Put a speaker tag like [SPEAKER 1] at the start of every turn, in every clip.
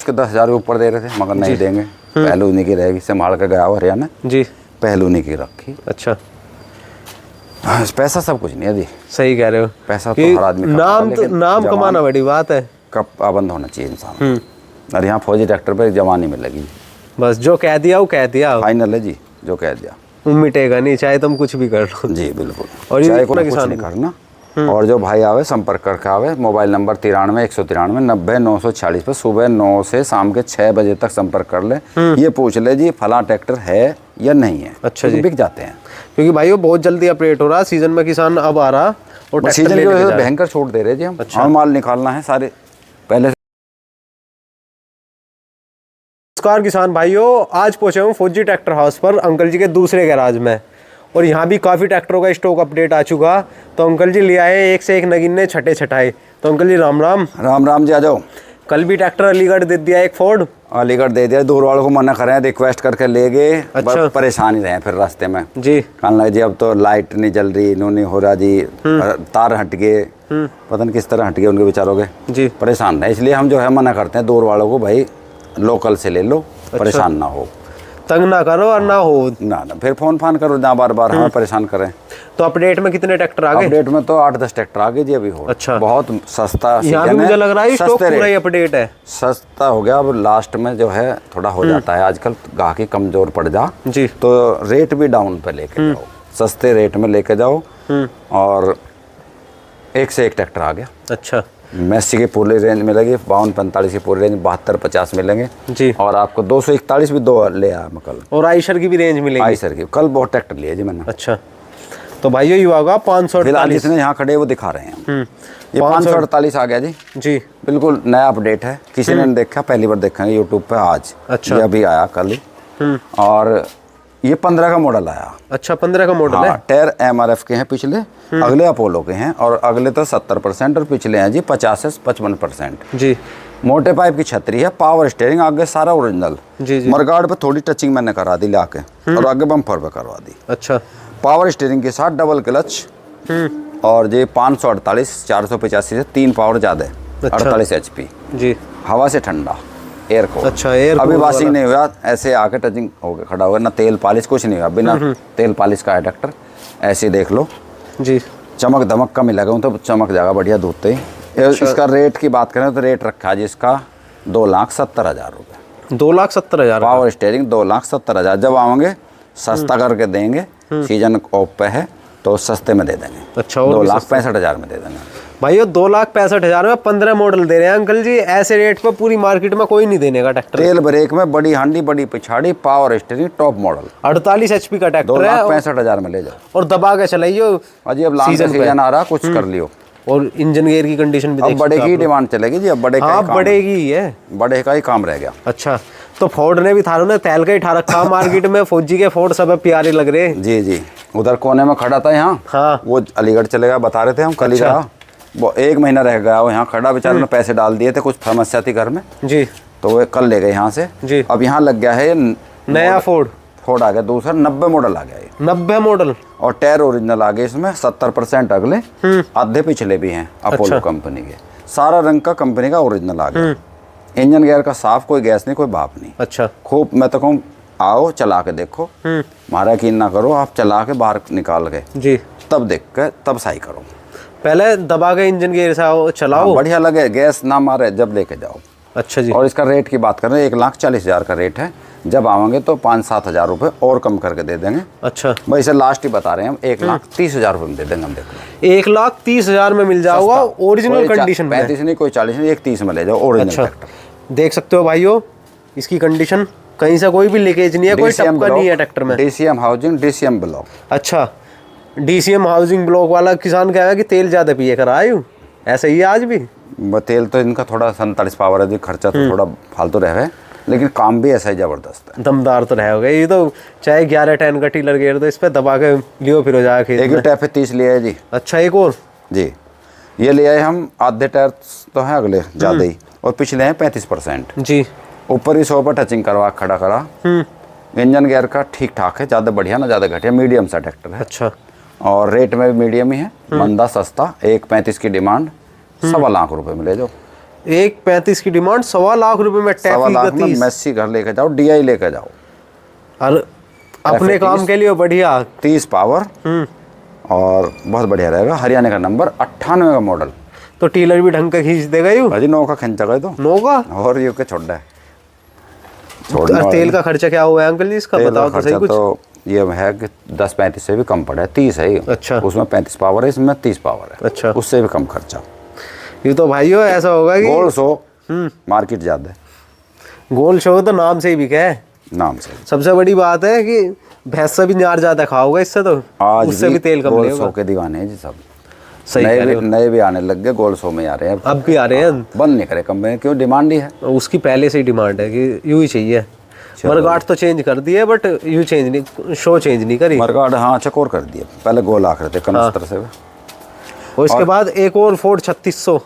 [SPEAKER 1] इसके 10,000 ऊपर दे रहे थे, मगर नहीं देंगे। पहलू उन्हीं की रहेगी, संभाल के गया हुआ हरियाणा
[SPEAKER 2] जी,
[SPEAKER 1] पहलू उन्हीं की रखी।
[SPEAKER 2] अच्छा,
[SPEAKER 1] पैसा सब कुछ नहीं है जी,
[SPEAKER 2] सही कह रहे हो।
[SPEAKER 1] पैसा तो हर आदमी
[SPEAKER 2] नाम कमाना बड़ी बात है,
[SPEAKER 1] कब पाबंद होना चाहिए इंसान। और यहाँ फौजी ट्रैक्टर पे जवानी मिलेगी,
[SPEAKER 2] बस जो कह दिया वो कह दिया,
[SPEAKER 1] फाइनल है जी, जो कह दिया
[SPEAKER 2] मिटेगा नहीं, चाहे तुम कुछ भी कर लो
[SPEAKER 1] जी। बिल्कुल,
[SPEAKER 2] और
[SPEAKER 1] चाहे को कुछ नहीं करना। और जो भाई आवे संपर्क करके आवे, मोबाइल नंबर 93-193-90-946 पर सुबह 9 से शाम के 6 बजे तक संपर्क कर ले। ये पूछ ले जी फला ट्रैक्टर है या नहीं है।
[SPEAKER 2] अच्छा जी,
[SPEAKER 1] बिक जाते हैं
[SPEAKER 2] क्योंकि भाई वो बहुत जल्दी अपडेट हो रहा है, सीजन में किसान अब आ रहा और
[SPEAKER 1] सीजन की वजह से भयंकर छूट दे रहे जी हम।
[SPEAKER 2] अच्छा,
[SPEAKER 1] और माल निकालना है सारे पहले।
[SPEAKER 2] नमस्कार किसान भाइयों, आज पहुंचे हूँ फौजी ट्रैक्टर हाउस पर अंकल जी के दूसरे गैराज में, और यहाँ भी काफ़ी ट्रैक्टरों का स्टॉक अपडेट आ चुका। तो अंकल जी ले आए एक से एक नगीने छठे छठाए। तो अंकल जी राम राम।
[SPEAKER 1] राम राम जी, आ जाओ।
[SPEAKER 2] कल भी ट्रैक्टर अलीगढ़ दे दिया, एक फोर्ड
[SPEAKER 1] अलीगढ़ दे दिया, दूर वालों को मना करें, रिक्वेस्ट करके ले गए।
[SPEAKER 2] अच्छा,
[SPEAKER 1] परेशान ही रहे फिर रास्ते में
[SPEAKER 2] जी,
[SPEAKER 1] कहने लगे जी अब तो लाइट नहीं जल रही, इन्हों नहीं हो रहा जी, तार हट गए, पता नहीं किस तरह हट गए उनके बेचारों के जी, परेशान रहे। इसलिए हम जो है मना करते हैं दूर वालों को, भाई लोकल से ले लो। अच्छा, परेशान ना हो,
[SPEAKER 2] तंग ना करो और ना हो
[SPEAKER 1] ना फिर फोन कर ना बार बार हमें परेशान करें।
[SPEAKER 2] तो अपडेट में कितने ट्रैक्टर आ गए?
[SPEAKER 1] अपडेट में तो 8-10 ट्रैक्टर आ गए जी अभी हो।
[SPEAKER 2] अच्छा,
[SPEAKER 1] बहुत सस्ता
[SPEAKER 2] यहाँ भी मुझे लग रहा है स्टॉक पूरा ही अपडेट है,
[SPEAKER 1] सस्ता हो गया। अब लास्ट में जो है थोड़ा हो जाता है, आजकल गाहकी कमजोर पड़ जा
[SPEAKER 2] जी,
[SPEAKER 1] तो रेट भी डाउन पे लेके जाओ, सस्ते रेट में लेके जाओ। और एक से एक ट्रैक्टर आ गया। अच्छा, मैसी की पूरी रेंज मिलेगी, 52-45 की पूरी रेंज, 72-50 मिलेंगे जी। और आपको 241 भी 2 ले आया मैं कल। और
[SPEAKER 2] आइशर की भी रेंज मिलेगी?
[SPEAKER 1] आइशर की कल बहुत ट्रैक्टर लिए जी मैंने।
[SPEAKER 2] अच्छा, तो भाई ये होगा 548
[SPEAKER 1] जितने यहाँ खड़े वो दिखा रहे हैं। ये 548 आ गया जी जी, बिल्कुल नया अपडेट है, किसी ने नहीं देखा, पहली बार देखेंगे यूट्यूब पे आज। अच्छा, ये अभी आया कल ही। और ये 15 का मॉडल आया। अच्छा, 15 का मॉडल है। टायर MRF के हैं पिछले, अगले अपोलो के हैं, और अगले तो 70% और पिछले हैं जी 50 से 55% जी। मोटे पाइप की छतरी है, पावर स्टीयरिंग, आगे सारा ओरिजिनल जी जी। मरगार्ड पे थोड़ी टचिंग मैंने करा दी लाके, और आगे बम्पर पे करवा दी। अच्छा, पावर स्टीयरिंग के साथ डबल क्लच, और ये 548 485 से 3 पावर ज्यादा है। 48 HP जी, हवा से ठंडा, एयर को। अच्छा, एयर अभी वाशिंग नहीं हुआ, ऐसे आके टचिंग हो गया, खड़ा होगा ना, तेल पालिश कुछ नहीं हुआ, बिना तेल पालिश का है ट्रैक्टर। ऐसे देख लो जी, चमक धमक का मिलेगा तो चमक जाएगा बढ़िया धोते ही। अच्छा, इसका रेट की बात करें तो रेट रखा है जिसका 2,70,000 रुपये। 2,70,000 पावर स्टीयरिंग 2,70,000। जब आओगे सस्ता करके देंगे, सीजन ऑफ पे है तो सस्ते में दे देंगे। अच्छा, 2,65,000 में दे देंगे भाई।
[SPEAKER 2] 2,65,000 में 15 मॉडल दे रहे हैं अंकल जी। ऐसे रेट पर पूरी मार्केट में कोई नहीं देने का ट्रैक्टर।
[SPEAKER 1] तेल ब्रेक में बड़ी हांडी, बड़ी पिछाड़ी, power steering, top model,
[SPEAKER 2] 48 HP का ट्रैक्टर है।
[SPEAKER 1] 2,65,000 में ले जाओ और
[SPEAKER 2] दबा के चलाइयो।
[SPEAKER 1] अजी अब लॉन्ग सीजन आ रहा, कुछ कर लियो।
[SPEAKER 2] और इंजन गियर की कंडीशन भी
[SPEAKER 1] अब बड़े की डिमांड चलेगी जी, अब बड़े का
[SPEAKER 2] बढ़ेगी है,
[SPEAKER 1] बड़े का ही काम रह गया।
[SPEAKER 2] अच्छा, तो फोर्ड ने भी थारों ने तेल का ही ठा रखा मार्केट में। फौजी के फोर्ड सब प्यारे लग रहे। जी जी, उधर कोने में खड़ा था यहाँ। हाँ, वो अलीगढ़ चलेगा बता रहे थे हम कल ही। वो 1 महीना रह गया वो यहाँ खड़ा, बेचारे ने पैसे डाल दिए थे, कुछ समस्या थी घर में जी, तो वो कल ले गए यहाँ से जी। अब यहाँ लग गया है नया फोर्ड आ गया, दूसरा 90 मॉडल आ गया ये। 90 मॉडल, और टायर ओरिजिनल आ गए इसमें, 70% अगले, आधे पिछले भी हैं अपोलो कंपनी के। सारा रंग का कंपनी का ओरिजिनल आ गया। इंजन गियर का साफ, कोई गैस नहीं, कोई भाप नहीं। अच्छा, खूब मैं तो कहूँ आओ चला के देखो, मारा यकीन ना करो, आप चला के बाहर निकाल के जी, तब देख के तब सही करो। पहले दबा के इंजन गियर से चलाओ, बढ़िया लगे, गैस ना मारे जब लेके जाओ। अच्छा जी। और इसका रेट की बात करें 1,40,000 का रेट है। जब आवेंगे तो 5-7 हज़ार रुपये और कम करके दे देंगे। अच्छा, भाई इसे लास्ट ही बता रहे हैं हम, 1,30,000 रुपये में दे देंगे हम। देखो 1,30,000 में मिल जाओगा ओरिजिनल कंडीशन में। 35 नहीं, कोई 40 नहीं, 1,30 में ले जाओ ओरिजिनल ट्रैक्टर। देख सकते हो भाइयों इसकी कंडीशन, कहीं से कोई भी लीकेज नहीं है, कोई टपका नहीं है ट्रैक्टर में। DCM housing, DCM block. अच्छा, DCM हाउसिंग ब्लॉक वाला किसान कहेगा कि तेल ज़्यादा पिए कर आयु, ऐसा ही है आज भी। तेल तो इनका थोड़ा 47 पावर है, खर्चा तो थोड़ा फालतू रहे, लेकिन काम भी ऐसा ही ज़बरदस्त है, दमदार तो रहे होगा। ये तो चाहे 11-10 का टीलर गेयर तो इस पर दबा के लियो फिर हो जाएगा। एक टायर पे 30 लिया है जी। अच्छा, एक और जी, ये ले आए हम। आधे टायर तो हैं अगले ज़्यादा ही, और पिछले हैं 35% जी। ऊपर ही 100 पर टचिंग करवा खड़ा करा। इंजन गियर का ठीक ठाक है, ज़्यादा बढ़िया ना ज़्यादा घटिया, मीडियम सा ट्रैक्टर है। अच्छा, और रेट में भी मीडियम ही है, मंदा सस्ता। 1,35 की डिमांड, 1.25 लाख रुपए में ले जाओ। 1.35 की डिमांड, 1.25 लाख रुपए में
[SPEAKER 1] सवा लाख में
[SPEAKER 2] 30।
[SPEAKER 1] मेसी घर लेके जाओ, DI लेके जाओ,
[SPEAKER 2] और अपने काम के लिए बढ़िया।
[SPEAKER 1] 30 पावर और बहुत बढ़िया रहेगा। हरियाणा का नंबर, 98 का मॉडल।
[SPEAKER 2] तो टीलर भी ढंग का खींच देगा यू?
[SPEAKER 1] अजी 9 का खींचा गए तो
[SPEAKER 2] 9 का।
[SPEAKER 1] और ये के छोड़ है।
[SPEAKER 2] तेल का खर्चा क्या हुआ है अंकल जी इसका, बताओ तो सही कुछ।
[SPEAKER 1] तो ये है कि 10-35 से भी कम पड़ा है, 30 है ये।
[SPEAKER 2] अच्छा।
[SPEAKER 1] उसमें 35 पावर है, इसमें 30 पावर है।
[SPEAKER 2] अच्छा।
[SPEAKER 1] उससे भी कम खर्चा।
[SPEAKER 2] ये तो भाइयों ऐसा होगा कि
[SPEAKER 1] गोल्ड शो मार्केट ज्यादा है,
[SPEAKER 2] गोल्ड शो तो नाम से ही बिका है,
[SPEAKER 1] नाम से।
[SPEAKER 2] सबसे बड़ी बात है कि भैंस भी नार ज्यादा खाओगे इससे, तो
[SPEAKER 1] आज
[SPEAKER 2] उससे भी तेल कम
[SPEAKER 1] गोल्ड
[SPEAKER 2] लेगा।
[SPEAKER 1] शो के दीवाने हैं जी सब।
[SPEAKER 2] सही कह रहे हो।
[SPEAKER 1] नए भी आने लग गए, गोल्ड शो में आ रहे हैं
[SPEAKER 2] अब भी आ रहे हैं।
[SPEAKER 1] बंद नहीं करे कंपनी, क्यों? डिमांड ही है
[SPEAKER 2] उसकी पहले से ही डिमांड है कि यूं ही चाहिए। मरगाट तो चेंज कर दिए, बट यू चेंज नहीं, शो चेंज नहीं करी।
[SPEAKER 1] मरगाट हाँ चकोर कर दिए, पहले गोल आख रहे थे कनस्तर से।
[SPEAKER 2] और इसके बाद एक और फोर्ड 3600।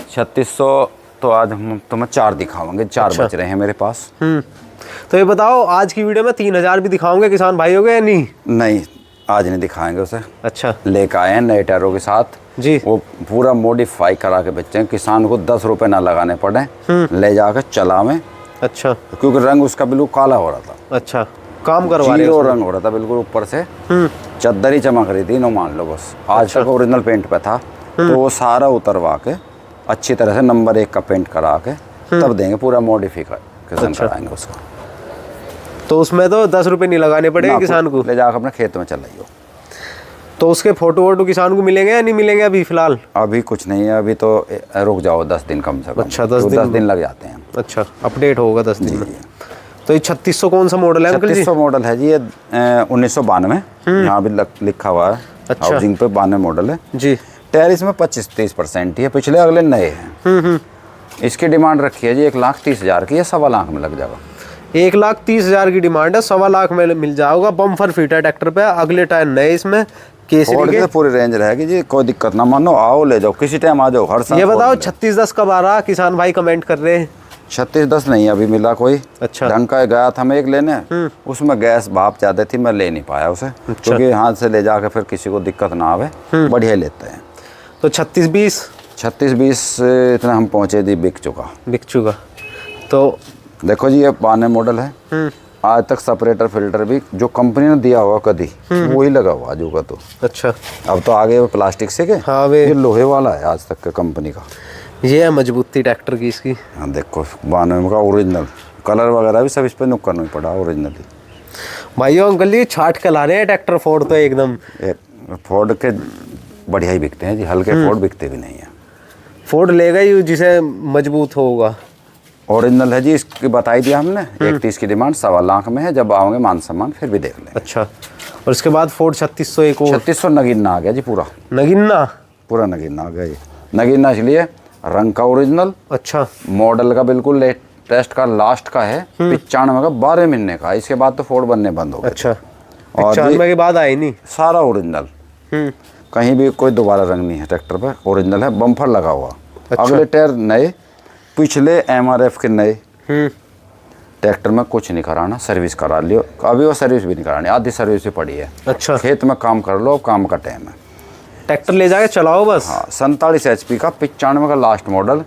[SPEAKER 1] 3600 तो आज हम तुम्हें 4 दिखावांगे, 4 बच रहे हैं मेरे पास।
[SPEAKER 2] तो ये बताओ आज की वीडियो में 3000 भी दिखाओगे किसान भाइयों के या नहीं?
[SPEAKER 1] नहीं, आज नहीं दिखाएंगे उसे।
[SPEAKER 2] अच्छा।
[SPEAKER 1] लेकर आए हैं नए टायरों के साथ
[SPEAKER 2] जी।
[SPEAKER 1] वो पूरा मॉडिफाई करा के बेचे हैं, किसान को 10 रुपए ना लगाने पड़े, ले जाकर चला में।
[SPEAKER 2] अच्छा।
[SPEAKER 1] क्योंकि रंग उसका बिल्कुल काला हो रहा था।
[SPEAKER 2] अच्छा, काम करवा रहे
[SPEAKER 1] जीरो रंग हो रहा था बिल्कुल ऊपर से, चद्दर ही चमक रही थी, नो मान लो बस। आज तक ओरिजिनल पेंट पे था, तो वो सारा उतरवा के अच्छी तरह से नंबर 1 का पेंट करा के तब देंगे, पूरा मॉडिफिकेशन कराएंगे उसका।
[SPEAKER 2] तो उसमें तो 10 रुपए नहीं लगाने पड़ेंगे किसान को,
[SPEAKER 1] ले जाकर अपने खेत में चलाइयो।
[SPEAKER 2] तो उसके फोटो वोटो किसान को मिलेंगे या नहीं मिलेंगे अभी फिलहाल?
[SPEAKER 1] अभी कुछ नहीं है, अभी तो रुक जाओ 10 दिन कम से कम।
[SPEAKER 2] अच्छा, 10
[SPEAKER 1] दिन लग जाते हैं।
[SPEAKER 2] अच्छा, अपडेट होगा 10 दिन में। तो ये 3600 कौन सा मॉडल है अंकल जी?
[SPEAKER 1] 3600 मॉडल है जी ये, 1992। यहाँ भी लिखा हुआ है।
[SPEAKER 2] अच्छा।
[SPEAKER 1] हाउसिंग पे 92 मॉडल है जी। टायर इसमें 25-30% ही है, पिछले अगले नए हैं। इसकी डिमांड रखी है जी 1,30,000 की, 1.25 लाख में लग जाएगा।
[SPEAKER 2] 1,30,000 की डिमांड है, 1.25 लाख में मिल जाएगा। बम्फर फिट है ट्रैक्टर पे, अगले टायर नए इसमें केसरी के।
[SPEAKER 1] पूरी रेंज रहेगी जी, कोई दिक्कत ना मानो, आओ ले जाओ, किसी टाइम आ जाओ, हर साल।
[SPEAKER 2] ये बताओ 3610 कब आ रहा? किसान भाई कमेंट कर रहे हैं।
[SPEAKER 1] 3610 नहीं अभी मिला कोई।
[SPEAKER 2] अच्छा।
[SPEAKER 1] ढंग का गया था मैं एक लेने, उसमें गैस भाप ज्यादा थी, मैं ले नहीं पाया उसे।
[SPEAKER 2] अच्छा।
[SPEAKER 1] क्योंकि हाथ से ले जाकर फिर किसी को दिक्कत ना आवे, बढ़िया लेते हैं।
[SPEAKER 2] तो 3620
[SPEAKER 1] इतना हम पहुंचे जी, बिक चुका।
[SPEAKER 2] तो
[SPEAKER 1] देखो जी ये 92 मॉडल है। आज तक सेपरेटर फिल्टर भी जो कंपनी ने दिया हुआ कभी वही लगा हुआ आज का। तो
[SPEAKER 2] अच्छा,
[SPEAKER 1] अब तो आगे वो प्लास्टिक से के,
[SPEAKER 2] हाँ वे
[SPEAKER 1] ये लोहे वाला है आज तक का कंपनी का।
[SPEAKER 2] ये है मजबूती ट्रैक्टर की इसकी।
[SPEAKER 1] हाँ देखो 92 का ओरिजिनल कलर वगैरह भी सब इस पर नुक्कड़ नहीं पड़ा, ओरिजिनली।
[SPEAKER 2] भाइयों अंकल जी छाट के ला रहे हैं ट्रैक्टर फोर्ड तो एकदम।
[SPEAKER 1] फोर्ड के बढ़िया ही बिकते हैं जी, हल्के फोर्ड बिकते भी नहीं है।
[SPEAKER 2] फोर्ड लेगा ही जिसे मजबूत होगा।
[SPEAKER 1] ओरिजिनल है जी, इसकी बताई दिया हमने। 1,30 की डिमांड, 1.25 लाख में है। जब आओगे मान सम्मान फिर भी देख लें।
[SPEAKER 2] अच्छा, और इसके बाद फोर्ड 3600 एक और
[SPEAKER 1] 3600 नगीना आ गया जी, पूरा
[SPEAKER 2] नगीना।
[SPEAKER 1] पूरा नगीना आ गया ये। नगीना इसलिए रंग का ओरिजिनल।
[SPEAKER 2] अच्छा।
[SPEAKER 1] मॉडल का बिल्कुल लेटेस्ट का, लास्ट का है। 95 का, 12 महीने का। इसके बाद तो फोर्ड बनने बंद हो गए।
[SPEAKER 2] अच्छा,
[SPEAKER 1] और
[SPEAKER 2] 95 के बाद आए नहीं।
[SPEAKER 1] सारा ओरिजिनल, कहीं भी कोई दोबारा रंग नहीं है ट्रैक्टर पर, ओरिजिनल है। बम्फर लगा हुआ।
[SPEAKER 2] अच्छा।
[SPEAKER 1] अगले टायर नए, पिछले MRF के नए। ट्रैक्टर में कुछ नहीं कराना, सर्विस करा लियो। अभी वो सर्विस भी नहीं करानी, आधी सर्विस भी पड़ी है।
[SPEAKER 2] अच्छा।
[SPEAKER 1] खेत में काम कर लो, काम का टाइम है।
[SPEAKER 2] ट्रैक्टर ले जाके चलाओ बस।
[SPEAKER 1] हाँ, 47 HP का, 95 का लास्ट मॉडल,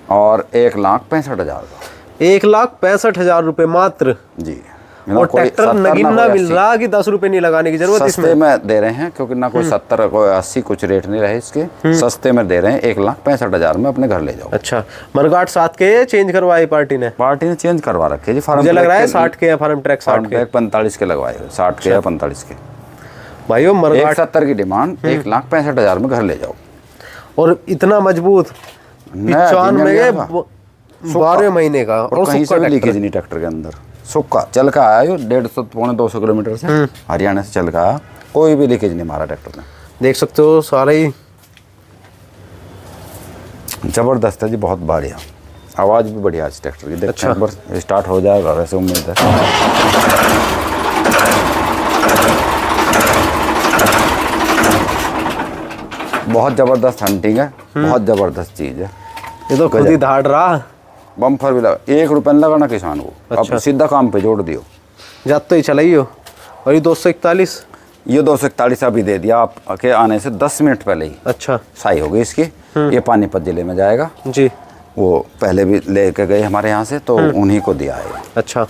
[SPEAKER 1] और 1,65,000 का।
[SPEAKER 2] 1,65,000 रुपए मात्र
[SPEAKER 1] जी।
[SPEAKER 2] और ट्रैक्टर नगीना मिल रहा कि 10 रुपए नहीं लगाने की जरूरत
[SPEAKER 1] सस्ते
[SPEAKER 2] इसमें।
[SPEAKER 1] में दे रहे हैं, क्योंकि ना कोई 70 कोई 80 कुछ रेट नहीं रहे इसके। सस्ते में दे रहे हैं, 1,65,000 में अपने घर ले जाओ।
[SPEAKER 2] अच्छा, मरगाट 7 के चेंज करवाई पार्टी ने
[SPEAKER 1] चेंज करवा रखे जी।
[SPEAKER 2] मुझे लग रहा है 60 के या फार्म ट्रैक 60 के
[SPEAKER 1] 45 के लगवाए, 60 के या 45 के।
[SPEAKER 2] भाइयों मरगाट
[SPEAKER 1] 170 की डिमांड, 1,65,000 में घर ले जाओ।
[SPEAKER 2] और इतना मजबूत 95 12 महीने का, और
[SPEAKER 1] कहीं से भी लीकेज नहीं ट्रैक्टर के अंदर। सुक्का चल का आया यो 150-200 किलोमीटर से, हरियाणा से चल का आया, कोई भी लीकेज नहीं मारा ट्रैक्टर ने।
[SPEAKER 2] देख सकते हो सारा ही
[SPEAKER 1] जबरदस्त है जी, बहुत बढ़िया। आवाज़ भी बढ़िया है इस ट्रैक्टर की। देखते हैं, एक बार स्टार्ट हो जाएगा वैसे उम्मीद है। बहुत ज़बरदस्त हंटिंग है, बहुत ज़बरदस्त चीज़ है।
[SPEAKER 2] ये तो खुद ही धाड़ रहा।
[SPEAKER 1] बम्फर भी लगा, 1 रुपया नहीं लगाना किसान को।
[SPEAKER 2] अच्छा।
[SPEAKER 1] अब सीधा काम पे जोड़ दियो,
[SPEAKER 2] जात तो ही चलाइयो। और ये 241,
[SPEAKER 1] ये 241 अभी दे दिया आपके आने से 10 मिनट पहले ही।
[SPEAKER 2] अच्छा,
[SPEAKER 1] सही हो गई इसकी। ये पानीपत जिले में जाएगा
[SPEAKER 2] जी।
[SPEAKER 1] वो पहले भी लेके गए हमारे यहाँ से, तो उन्हीं को दिया है।
[SPEAKER 2] अच्छा,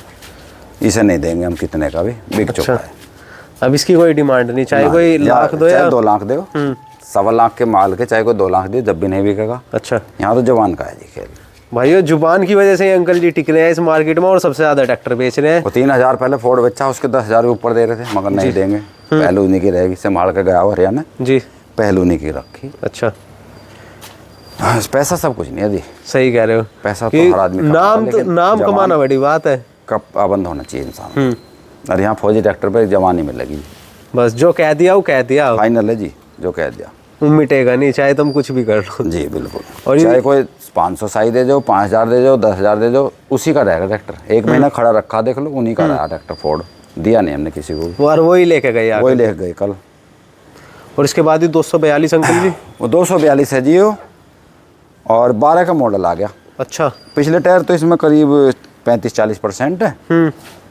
[SPEAKER 1] इसे नहीं देंगे हम कितने का भी, बिक चुका है।
[SPEAKER 2] अब इसकी कोई डिमांड नहीं, चाहे कोई लाख दो या
[SPEAKER 1] 2 लाख दो, 1.25 लाख के माल के चाहे कोई 2 लाख दे, जब भी नहीं बिकेगा।
[SPEAKER 2] अच्छा,
[SPEAKER 1] यहाँ तो जुबान का है जी खेल।
[SPEAKER 2] भाइयों जुबान की वजह से अंकल जी टिक रहे हैं इस मार्केट में और सबसे ज्यादा ट्रैक्टर बेच रहे हैं।
[SPEAKER 1] वो 3,000 पहले फोर्ड बेचा, उसके 10,000 ऊपर दे रहे थे, मगर नहीं देंगे। पहलू नहीं की रहेगी, संभाल के गया हुआ हरियाणा
[SPEAKER 2] जी,
[SPEAKER 1] पहलू नहीं की रखी।
[SPEAKER 2] अच्छा,
[SPEAKER 1] पैसा सब कुछ नहीं है जी।
[SPEAKER 2] सही कह रहे हो,
[SPEAKER 1] पैसा तो हर आदमी
[SPEAKER 2] नाम कमाना बड़ी बात है।
[SPEAKER 1] कब पाबंद होना चाहिए इंसान। और यहाँ फौजी ट्रैक्टर पे जवानी में लगी,
[SPEAKER 2] बस जो कह दिया वो कह दिया,
[SPEAKER 1] फाइनल है जी, जो कह दिया
[SPEAKER 2] मिटेगा नहीं, चाहे तुम कुछ भी कर लो
[SPEAKER 1] जी। बिल्कुल, और चाहे कोई 500 साई दे दो, 5,000 दे दो, 10,000 दे दो, उसी का रहेगा ट्रैक्टर। 1 महीना खड़ा रखा, देख लो, उन्हीं का रहा ट्रैक्टर। फोर्ड दिया नहीं हमने किसी को,
[SPEAKER 2] और वही लेके गए,
[SPEAKER 1] वही लेके गए कल।
[SPEAKER 2] और इसके बाद ही 242 अंकल जी,
[SPEAKER 1] वो 242 है जी वो, और 12 का मॉडल आ गया।
[SPEAKER 2] अच्छा,
[SPEAKER 1] पिछले टायर तो इसमें करीब 35-40% है,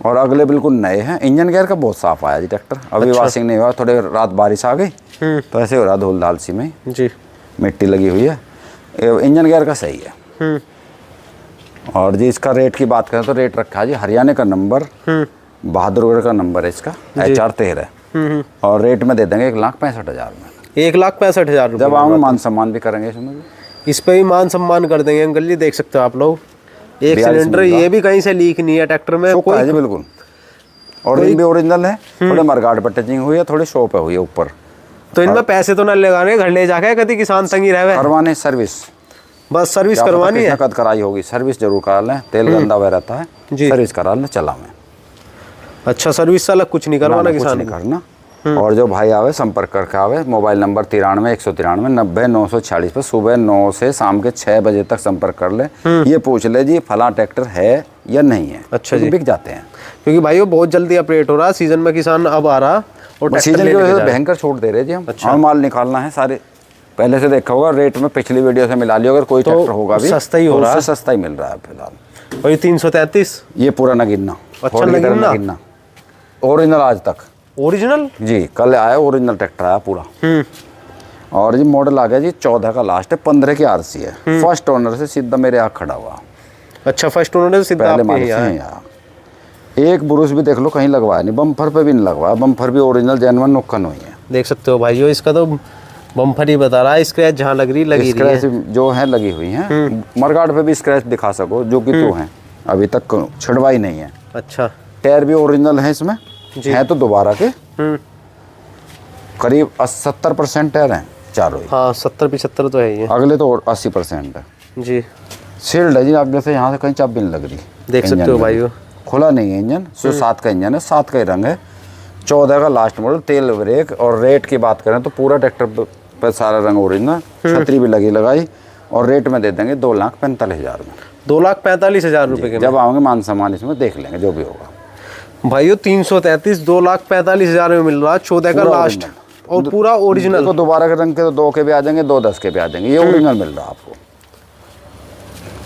[SPEAKER 1] और अगले बिल्कुल नए हैं। इंजन गेयर का बहुत साफ आया जी ट्रैक्टर। अभी वॉशिंग नहीं हुआ, थोड़े रात बारिश आ गई तो ऐसे हो रहा धूल धाल सी में
[SPEAKER 2] जी,
[SPEAKER 1] मिट्टी लगी हुई है। इंजन गेयर का सही है। और जी इसका रेट की बात करें तो रेट रखा है जी, हरियाणा का नंबर, बहादुरगढ़ का नंबर है इसका, HR13। और रेट में दे देंगे 1,65,000 में।
[SPEAKER 2] 1,65,000
[SPEAKER 1] जब आऊँगा मान सम्मान भी करेंगे इसमें भी।
[SPEAKER 2] इस पे ही मान सम्मान कर देंगे अंकल जी, देख सकते हो आप लोग। एक सिलेंडर ये भी कहीं से लीक नहीं है ट्रैक्टर में,
[SPEAKER 1] कोई है जी बिल्कुल। और ये भी ओरिजिनल है, थोड़े मरगाट पर टचिंग हुई है, थोड़ी शो पे हुई है ऊपर।
[SPEAKER 2] तो इनमें पैसे तो ना लगाने, घर ले जाके कभी किसान तंगी रहे,
[SPEAKER 1] करवाने सर्विस,
[SPEAKER 2] बस सर्विस करवानी है।
[SPEAKER 1] कद कराई होगी, सर्विस जरूर करा लें, तेल गंदा हुआ रहता है, सर्विस करा लें, चला में।
[SPEAKER 2] अच्छा, सर्विस से अलग कुछ नहीं करवाना किसान
[SPEAKER 1] नहीं करना। और जो भाई आवे संपर्क करके आवे, मोबाइल नंबर 93 193 90 946 पर सुबह 9 से शाम के 6 बजे तक संपर्क कर ले। ये पूछ ले जी फला ट्रैक्टर है या नहीं है।
[SPEAKER 2] अच्छा जी,
[SPEAKER 1] बिक जाते हैं,
[SPEAKER 2] क्योंकि भाई वो बहुत जल्दी अपडेट हो रहा है, सीजन में किसान अब आ रहा, और
[SPEAKER 1] सीजन की वजह से भयंकर छूट दे रहे जी हम। अच्छा, माल निकालना है सारे, पहले से देखा होगा, रेट में पिछली वीडियो से मिला लियो, अगर कोई ट्रैक्टर होगा भी
[SPEAKER 2] सस्ता ही हो रहा है,
[SPEAKER 1] सस्ता ही मिल रहा है फिलहाल।
[SPEAKER 2] और ये 333
[SPEAKER 1] ये पूरा नगीना।
[SPEAKER 2] अच्छा, नगीना
[SPEAKER 1] ओरिजिनल आज तक
[SPEAKER 2] ओरिजिनल
[SPEAKER 1] जी, कल आया ओरिजिनल ट्रैक्टर आया पूरा। और ये मॉडल आ गया जी 14 का लास्ट है, 15 की RC है। फर्स्ट ओनर से सीधा मेरे यहाँ खड़ा हुआ।
[SPEAKER 2] अच्छा, फर्स्ट ओनर से सीधा आपके ही आया।
[SPEAKER 1] एक बुरुस भी देख लो कहीं लगवाया नहीं, बम्फर पे भी नहीं लगवाया, बम्फर भी ओरिजिनल जेन्युइन नुक्कन हुई है।
[SPEAKER 2] देख सकते हो भाइयों, इसका तो बम्फर ही बता रहा है, स्क्रैच जहाँ लग रही लगी रही
[SPEAKER 1] है, जो है लगी हुई है। मरगाट पे भी स्क्रैच दिखा सको, जो कि तो है, अभी तक छिड़वाई नहीं है।
[SPEAKER 2] अच्छा,
[SPEAKER 1] टायर भी ओरिजिनल है इसमें, है तो दोबारा के करीब 70% टायर हैं चारों ही।
[SPEAKER 2] हाँ, 70-75 तो है ही है।
[SPEAKER 1] अगले तो 80% है
[SPEAKER 2] जी।
[SPEAKER 1] सील्ड है जी, आगे से यहाँ से कहीं चाबी नहीं लग रही।
[SPEAKER 2] देख सकते हो भाइयों,
[SPEAKER 1] खुला नहीं है इंजन। 7 का इंजन है, 7 का ही रंग है, 14 का लास्ट मॉडल, तेल ब्रेक। और रेट की बात करें तो पूरा ट्रैक्टर पर सारा रंग ओरिजिनल, छतरी भी लगी लगाई, और रेट में दे देंगे 2,45,000 में।
[SPEAKER 2] 2,45,000 रुपए के।
[SPEAKER 1] जब आओगे मान सम्मान इसमें देख लेंगे जो भी होगा।
[SPEAKER 2] भाइयों 333 2,45,000 में मिल रहा है, 14 का लास्ट, और पूरा ओरिजिनल।
[SPEAKER 1] तो दोबारा के रंग के तो 2 के भी आ जाएंगे, 2 10 के भी आ जाएंगे। ये ओरिजिनल मिल रहा है आपको।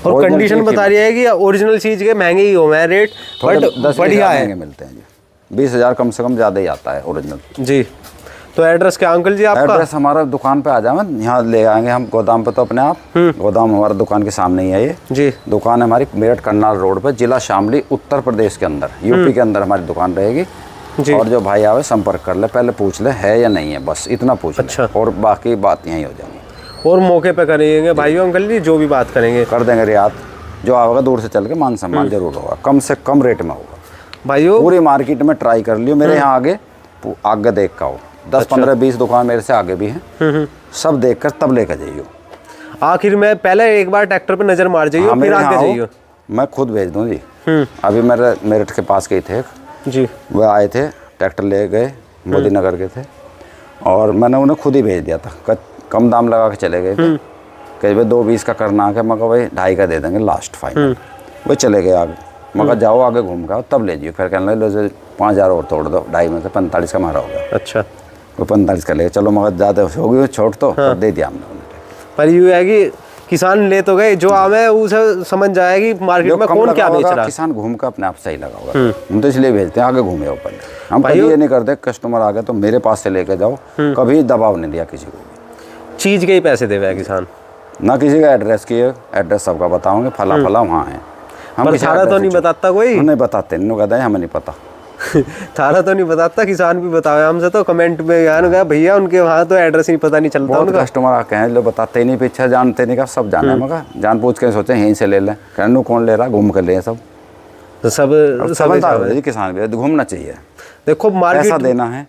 [SPEAKER 2] और कंडीशन बता रही है कि ओरिजिनल चीज के महंगे ही हो मैं रेट, बट बढ़िया है,
[SPEAKER 1] मिलते हैं जी। 20,000 कम से कम ज़्यादा ही आता है ओरिजिनल जी।
[SPEAKER 2] तो एड्रेस क्या अंकल जी आपका?
[SPEAKER 1] एड्रेस हमारा दुकान पे आ जाए, यहाँ ले आएंगे हम गोदाम पे, तो अपने आप गोदाम हमारा दुकान के सामने ही है ये जी। दुकान है हमारी मेरठ करनाल रोड पे, जिला शामली, उत्तर प्रदेश के अंदर, यूपी के अंदर हमारी दुकान रहेगी जी। और जो भाई आवे संपर्क कर ले, पहले पूछ ले है या नहीं है, बस इतना पूछ ले, और बाकी बात यहीं हो जाएंगी।
[SPEAKER 2] और मौके पे करेंगे भाइयों अंकल जी, जो भी बात करेंगे कर
[SPEAKER 1] देंगे रियायत। जो आएगा दूर से चल के मान सम्मान जरूर होगा, कम से कम रेट में होगा
[SPEAKER 2] भाइयों।
[SPEAKER 1] पूरी मार्केट में ट्राई कर लियो, मेरे यहाँ आगे देख का हो, 10 15 20 दुकान मेरे से आगे भी हैं, सब देख कर तब लेकर जाइयो।
[SPEAKER 2] आखिर में पहले एक बार ट्रैक्टर पे नजर मार जाइयो, फिर आगे जाइयो।
[SPEAKER 1] मैं खुद भेज दूँ जी। अभी मेरे मेरठ के पास गए थे
[SPEAKER 2] जी,
[SPEAKER 1] वह आए थे, ट्रैक्टर ले गए, मोदी नगर के थे, और मैंने उन्हें खुद ही भेज दिया था, कम दाम लगा के चले गए थे कि भाई 220 का करना है, मैं कहा भाई 2.5 का दे देंगे लास्ट फाइनल। वो चले गए आगे, मैं कहा जाओ आगे घूम कर तब ले जाइए। फिर कहने लगे 5,000 और तोड़ दो, 2.5 में से 45 का मारा होगा।
[SPEAKER 2] अच्छा,
[SPEAKER 1] वो 45 का ले चलो, मगर ज़्यादा होगी छोड़ तो दे दिया हमने।
[SPEAKER 2] पर यूँ है कि किसान ले तो गए, जो आवे उसे समझ जाएगी मार्केट में कौन क्या बेच रहा है।
[SPEAKER 1] किसान घूम कर अपने आप सही लगा होगा, हम तो इसलिए भेजते हैं आगे घूमे ऊपर। हम कभी ये नहीं करते कस्टमर आ गए तो मेरे पास से लेके जाओ, कभी दबाव नहीं दिया किसी को।
[SPEAKER 2] चीज़ के ही पैसे देवे किसान,
[SPEAKER 1] ना किसी का एड्रेस की, एड्रेस सबका बताओगे, फला फला वहाँ है। हम
[SPEAKER 2] पर थारा तो नहीं बताता कोई?
[SPEAKER 1] नहीं बताते, इन्होंने कहते हैं हमें नहीं पता।
[SPEAKER 2] थारा तो नहीं बताता, किसान भी बतावे हमसे तो कमेंट में यार गया भैया उनके वहाँ तो एड्रेस नहीं पता नहीं चलता उनका।
[SPEAKER 1] कस्टमर आके हैं, लोग बताते ही नहीं, पीछे जानते नहीं का, सब जाना है मगर जान पूछ के सोचे यहीं से ले लें, कहने कौन ले रहा, घूम कर ले सब।
[SPEAKER 2] तो सब
[SPEAKER 1] जी किसान भी घूमना चाहिए।
[SPEAKER 2] देखो मार्केट
[SPEAKER 1] पैसा देना है,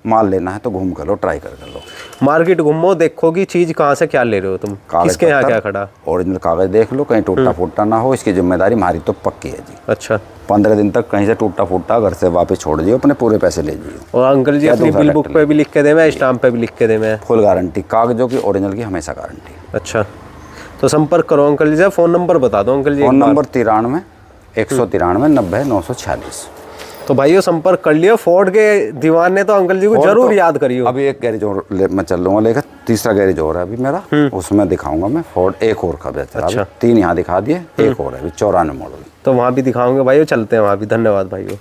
[SPEAKER 1] माल लेना है तो घूम कर लो, ट्राई कर लो।
[SPEAKER 2] मार्केट घूमो, देखो कि चीज कहाँ से क्या ले रहे हो तुम, किसके यहाँ क्या खड़ा।
[SPEAKER 1] ओरिजिनल कागज देख लो, कहीं टूटा फूटा ना हो, इसकी जिम्मेदारी हमारी तो पक्की है जी।
[SPEAKER 2] अच्छा,
[SPEAKER 1] 15 दिन तक कहीं से टूटा फूटा घर से वापस छोड़ दियो, अपने पूरे पैसे ले जाइए।
[SPEAKER 2] और अंकल जी अपनी बिल बुक पे भी लिख के दे मैं, स्टाम्प पे भी लिख के दे मैं,
[SPEAKER 1] फुल गारंटी, कागजों की ओरिजिनल की हमेशा गारंटी।
[SPEAKER 2] अच्छा, तो संपर्क करो अंकल जी से। फ़ोन नंबर बता दो अंकल जी।
[SPEAKER 1] Phone number 93 193 90 946।
[SPEAKER 2] तो भाइयों संपर्क कर लियो। फोर्ड के दीवाने तो अंकल जी को जरूर याद करियो।
[SPEAKER 1] अभी एक गैरेज और मैं चल लूँगा लेकर, तीसरा गैरेज और है अभी मेरा, उसमें दिखाऊंगा मैं फोर्ड, एक और का बेहतर। अच्छा, 3 यहाँ दिखा दिए, एक और है अभी 94 मॉडल,
[SPEAKER 2] तो वहाँ भी दिखाऊंगे भाइयों, चलते हैं वहाँ भी। धन्यवाद भाइयों।